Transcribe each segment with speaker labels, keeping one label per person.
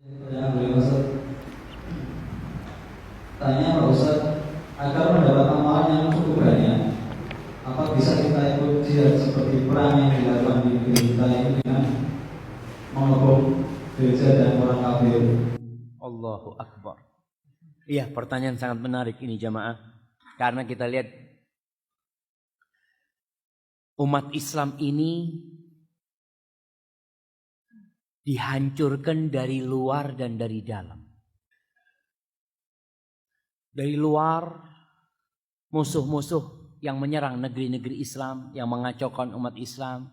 Speaker 1: Pertanyaan beliau Ustaz. Tanya Pak Ustaz, agar mendapat amalan yang cukup banyak, apa bisa kita ikut jihad seperti perang yang dilakukan di negeri kita ini dengan mengebom gereja dan orang kafir?
Speaker 2: Allahu Akbar. Iya, pertanyaan sangat menarik ini jamaah. Karena kita lihat umat Islam ini dihancurkan dari luar dan dari dalam. Dari luar, musuh-musuh yang menyerang negeri-negeri Islam, yang mengacaukan umat Islam.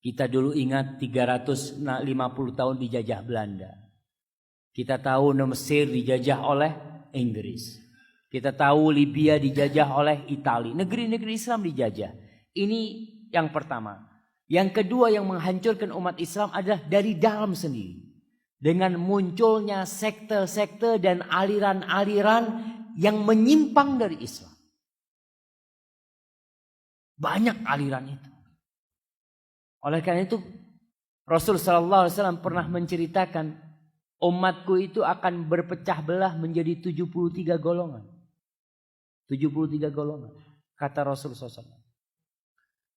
Speaker 2: Kita dulu ingat 350 tahun dijajah Belanda. Kita tahu Mesir dijajah oleh Inggris. Kita tahu Libya dijajah oleh Italia. Negeri-negeri Islam dijajah. Ini yang pertama. Yang kedua yang menghancurkan umat Islam adalah dari dalam sendiri. Dengan munculnya sekte-sekte dan aliran-aliran yang menyimpang dari Islam. Banyak aliran itu. Oleh karena itu Rasul sallallahu alaihi wasallam pernah menceritakan umatku itu akan berpecah belah menjadi 73 golongan. 73 golongan. Kata Rasul SAW.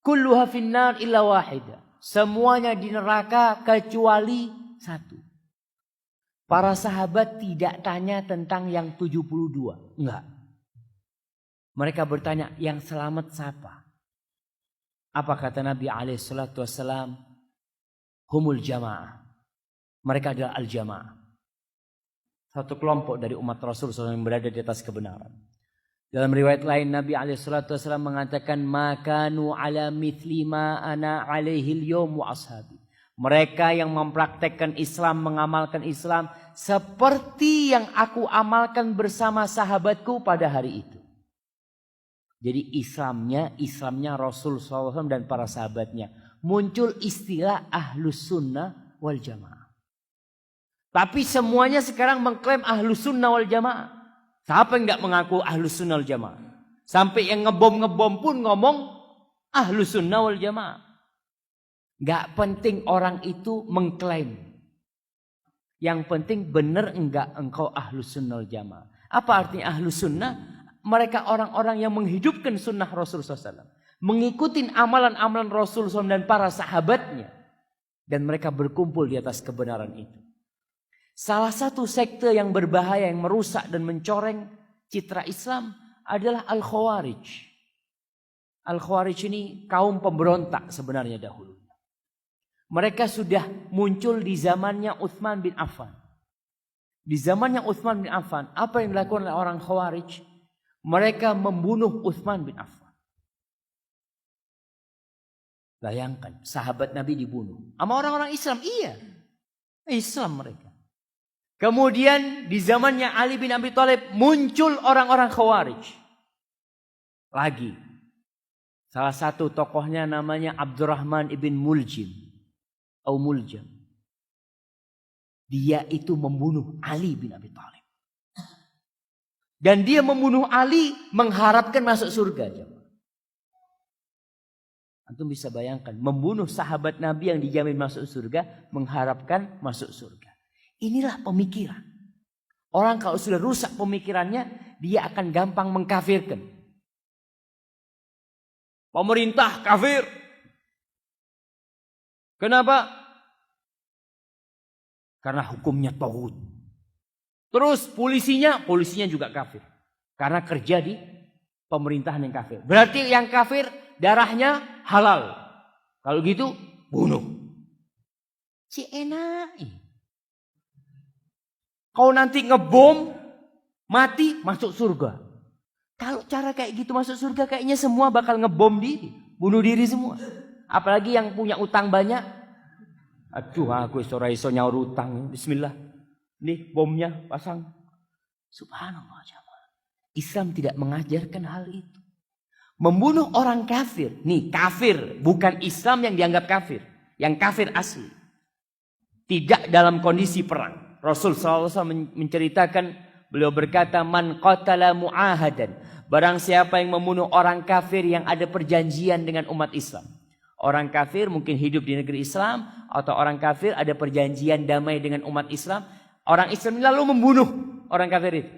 Speaker 2: Kulluha finnar illa wahida. Semuanya di neraka kecuali satu. Para sahabat tidak tanya tentang yang 72. Enggak. Mereka bertanya, yang selamat siapa? Apa kata Nabi SAW? Humul jamaah. Mereka adalah al-jamaah. Satu kelompok dari umat Rasul SAW yang berada di atas kebenaran. Dalam riwayat lain Nabi SAW mengatakan makanu ala mithli ma ana alaihi al-yawm wa ashabi. Mereka yang mempraktekkan Islam, mengamalkan Islam seperti yang aku amalkan bersama sahabatku pada hari itu. Jadi Islamnya Rasul SAW dan para sahabatnya. Muncul istilah ahlus sunnah wal jamaah. Tapi semuanya sekarang mengklaim ahlus sunnah wal jamaah. Siapa yang tidak mengaku ahlus sunnah wal jamaah? Sampai yang ngebom pun ngomong ahlus sunnah wal jamaah. Gak penting orang itu mengklaim. Yang penting benar enggak engkau ahlus sunnah wal jamaah. Apa artinya ahlus sunnah? Mereka orang-orang yang menghidupkan sunnah Rasul SAW. Mengikuti amalan-amalan Rasul SAW dan para sahabatnya. Dan mereka berkumpul di atas kebenaran itu. Salah satu sekte yang berbahaya, yang merusak dan mencoreng citra Islam adalah Al-Khawarij. Al-Khawarij ini kaum pemberontak sebenarnya dahulu. Mereka sudah muncul di zamannya Utsman bin Affan. Di zamannya Utsman bin Affan, apa yang dilakukan oleh orang Khawarij? Mereka membunuh Utsman bin Affan. Bayangkan, sahabat Nabi dibunuh. Sama orang-orang Islam, iya. Islam mereka. Kemudian di zamannya Ali bin Abi Thalib muncul orang-orang Khawarij. Lagi. Salah satu tokohnya namanya Abdurrahman ibn Muljim. Atau Muljam. Dia itu membunuh Ali bin Abi Thalib. Dan dia membunuh Ali mengharapkan masuk surga. Antum bisa bayangkan. Membunuh sahabat Nabi yang dijamin masuk surga. Mengharapkan masuk surga. Inilah pemikiran. Orang kalau sudah rusak pemikirannya, dia akan gampang mengkafirkan. Pemerintah kafir. Kenapa? Karena hukumnya taghut. Terus polisinya juga kafir. Karena kerja di pemerintahan yang kafir. Berarti yang kafir darahnya halal. Kalau gitu bunuh. Si enak. Kau nanti ngebom, mati, masuk surga. Kalau cara kayak gitu masuk surga, kayaknya semua bakal ngebom diri. Bunuh diri semua. Apalagi yang punya utang banyak. Aduh, aku iso nyaur utang. Bismillah. Nih bomnya pasang. Subhanallah jamaah. Islam tidak mengajarkan hal itu. Membunuh orang kafir. Nih kafir. Bukan Islam yang dianggap kafir. Yang kafir asli. Tidak dalam kondisi perang. Rasul SAW menceritakan. Beliau berkata. Man qatala mu'ahadan. Barang siapa yang membunuh orang kafir yang ada perjanjian dengan umat Islam. Orang kafir mungkin hidup di negeri Islam. Atau orang kafir ada perjanjian damai dengan umat Islam. orang Islam lalu membunuh orang kafir itu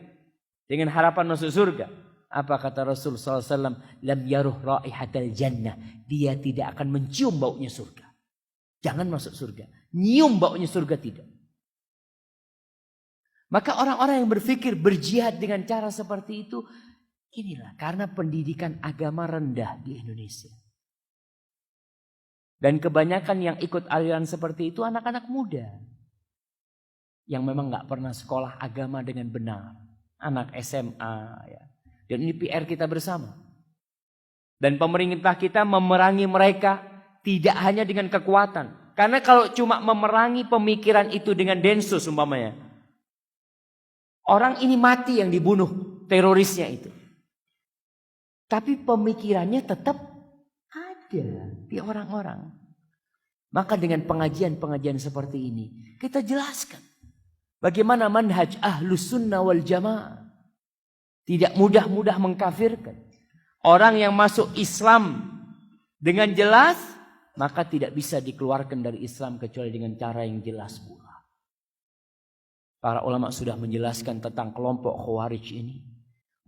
Speaker 2: dengan harapan masuk surga. Apa kata Rasul SAW? Lam yaruh raihatal jannah. Dia tidak akan mencium baunya surga. Jangan masuk surga. Nyium baunya surga tidak. Maka orang-orang yang berpikir berjihad dengan cara seperti itu, inilah karena pendidikan agama rendah di Indonesia. Dan kebanyakan yang ikut aliran seperti itu anak-anak muda. Yang memang gak pernah sekolah agama dengan benar. Anak SMA. Ya. Dan ini PR kita bersama. Dan pemerintah kita memerangi mereka tidak hanya dengan kekuatan. Karena kalau cuma memerangi pemikiran itu dengan densus umpamanya. Orang ini mati yang dibunuh terorisnya itu. Tapi pemikirannya tetap ada di orang-orang. Maka dengan pengajian-pengajian seperti ini kita jelaskan bagaimana manhaj ahlus sunnah wal jamaah. Tidak mudah-mudah mengkafirkan. Orang yang masuk Islam dengan jelas maka tidak bisa dikeluarkan dari Islam kecuali dengan cara yang jelas pula. Para ulama sudah menjelaskan tentang kelompok Khawarij ini.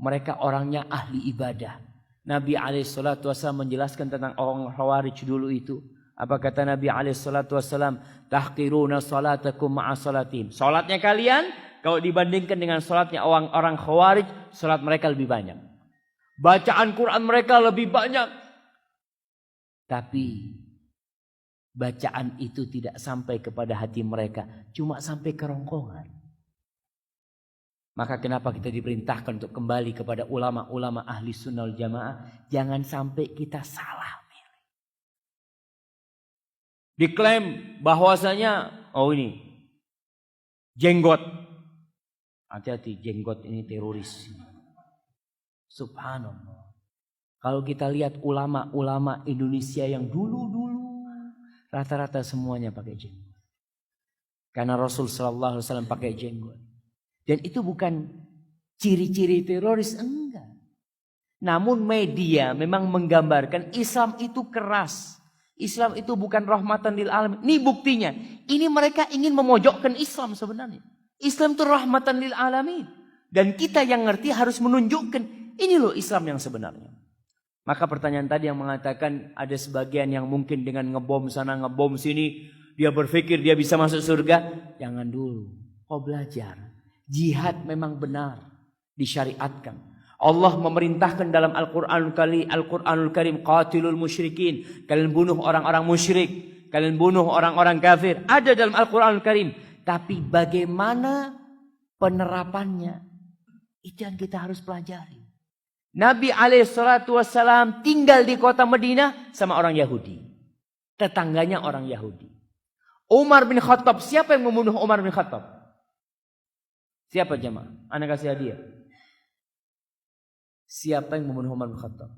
Speaker 2: Mereka orangnya ahli ibadah. Nabi SAW menjelaskan tentang orang Khawarij dulu itu. Apa kata Nabi SAW? Tahqiruna salatakum ma'a salatim. Salatnya kalian kalau dibandingkan dengan salatnya orang Khawarij, salat mereka lebih banyak. Bacaan Quran mereka lebih banyak. Tapi bacaan itu tidak sampai kepada hati mereka. Cuma sampai kerongkongan. Maka kenapa kita diperintahkan untuk kembali kepada ulama-ulama ahli sunnah wal jamaah. Jangan sampai kita salah milih. Diklaim bahwasanya, oh ini jenggot. Hati-hati, jenggot ini teroris. Subhanallah. Kalau kita lihat ulama-ulama Indonesia yang dulu-dulu. Rata-rata semuanya pakai jenggot. Karena Rasul SAW pakai jenggot. Dan itu bukan ciri-ciri teroris, enggak. Namun media memang menggambarkan Islam itu keras. Islam itu bukan rahmatan lil alamin. Ini buktinya. Ini mereka ingin memojokkan Islam sebenarnya. Islam itu rahmatan lil alamin. Dan kita yang ngerti harus menunjukkan ini loh Islam yang sebenarnya. Maka pertanyaan tadi yang mengatakan ada sebagian yang mungkin dengan ngebom sana ngebom sini. Dia berpikir dia bisa masuk surga. Jangan dulu. Kau belajar. Jihad memang benar disyariatkan. Allah memerintahkan dalam Al-Quranul Karim qatilul musyrikin. Kalian bunuh orang-orang musyrik. Kalian bunuh orang-orang kafir. Ada dalam Al-Quranul Karim. Tapi bagaimana penerapannya? Itu yang kita harus pelajari. Nabi SAW tinggal di kota Madinah sama orang Yahudi. Tetangganya orang Yahudi. Umar bin Khattab. Siapa yang membunuh Umar bin Khattab? Siapa jemaah? Anak kasih hadiah. Siapa yang membunuh Umar bin Khattab?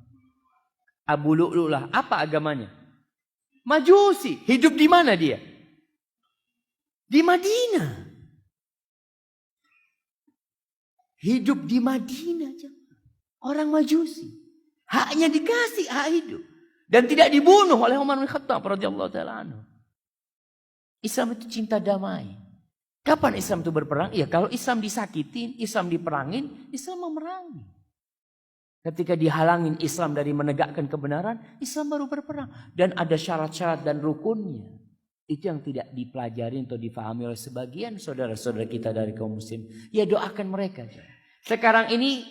Speaker 2: Abu Lu'lu'lah. Apa agamanya? Majusi. Hidup di mana dia? Di Madinah. Hidup di Madinah. Orang Majusi. Haknya dikasih, hak hidup. Dan tidak dibunuh oleh Umar bin Khattab radhiyallahu ta'ala anhu. Islam itu cinta damai. Kapan Islam itu berperang? Ya kalau Islam disakitin, Islam diperangin, Islam memerangi. Ketika dihalangin Islam dari menegakkan kebenaran, Islam baru berperang. Dan ada syarat-syarat dan rukunnya. Itu yang tidak dipelajari atau difahami oleh sebagian saudara-saudara kita dari kaum muslim. Ya doakan mereka. Sekarang ini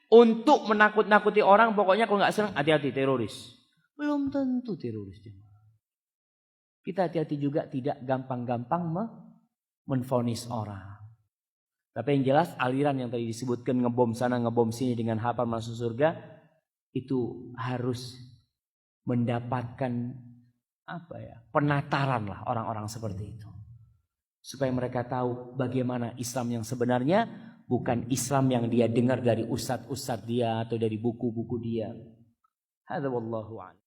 Speaker 2: untuk menakut-nakuti orang, pokoknya kalau nggak senang, hati-hati teroris. Belum tentu teroris. Kita hati-hati juga tidak gampang-gampang menvonis orang. Tapi yang jelas aliran yang tadi disebutkan ngebom sana ngebom sini dengan harapan masuk surga itu harus mendapatkan penataran lah orang-orang seperti itu. Supaya mereka tahu bagaimana Islam yang sebenarnya, bukan Islam yang dia dengar dari ustadz-ustadz dia atau dari buku-buku dia. Hadza wallahu a'lam.